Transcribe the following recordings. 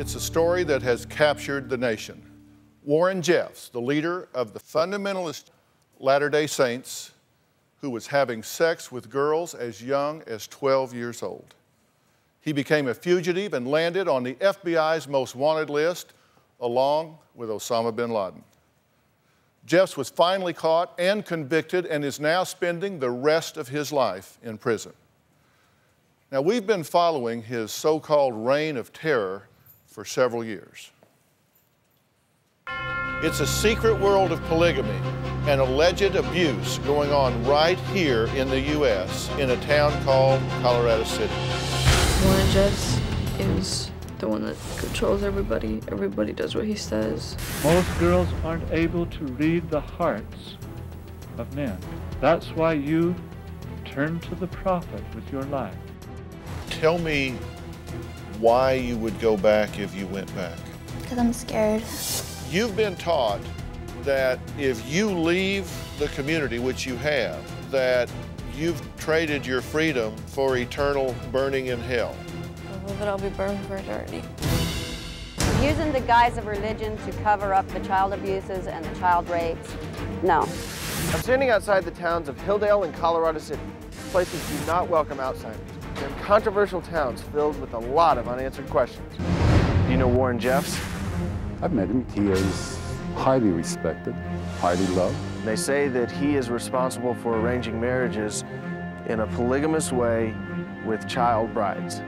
It's a story that has captured the nation. Warren Jeffs, the leader of the fundamentalist Latter-day Saints, who was having sex with girls as young as 12 years old. He became a fugitive and landed on the FBI's most wanted list, along with Osama bin Laden. Jeffs was finally caught and convicted and is now spending the rest of his life in prison. Now, we've been following his so-called reign of terror for several years. It's a secret world of polygamy and alleged abuse going on right here in the U.S. in a town called Colorado City. Warren Jeffs is the one that controls everybody. Everybody does what he says. Most girls aren't able to read the hearts of men. That's why you turn to the prophet with your life. Tell me why you would go back if you went back. Because I'm scared. You've been taught that if you leave the community, which you have, that you've traded your freedom for eternal burning in hell. I believe that I'll be burned for eternity. Using the guise of religion to cover up the child abuses and the child rapes, no. I'm standing outside the towns of Hilldale and Colorado City. Places do not welcome outsiders. They're controversial towns filled with a lot of unanswered questions. Do you know Warren Jeffs? I've met him. He is highly respected, highly loved. They say that he is responsible for arranging marriages in a polygamous way with child brides.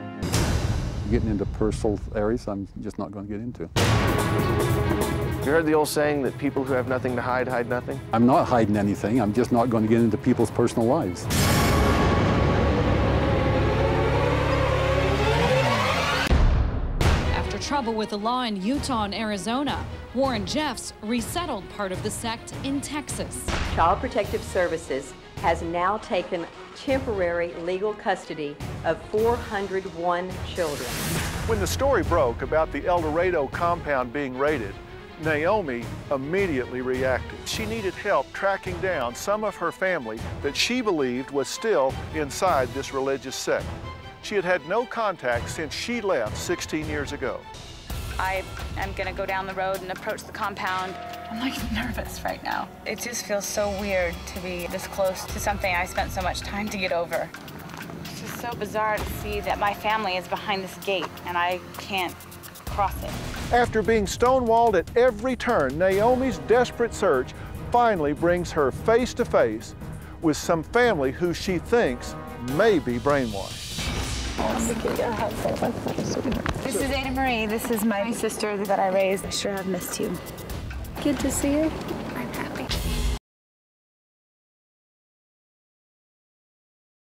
Getting into personal areas I'm just not going to get into. You heard the old saying that people who have nothing to hide, hide nothing? I'm not hiding anything. I'm just not going to get into people's personal lives. Trouble with the law in Utah and Arizona, Warren Jeffs resettled part of the sect in Texas. Child Protective Services has now taken temporary legal custody of 401 children. When the story broke about the El Dorado compound being raided, NAOMI immediately reacted. She needed help tracking down some of her family that she believed was still inside this religious sect. She had had no contact since she left 16 years ago. I am going to go down the road and approach the compound. I'm like nervous right now. It just feels so weird to be this close to something I spent so much time to get over. It's just so bizarre to see that my family is behind this gate and I can't cross it. After being stonewalled at every turn, NAOMI's desperate search finally brings her face to face with some family who she thinks may be brainwashed. This is Ada Marie. This is my sister that I raised. I sure have missed you. Good to see you.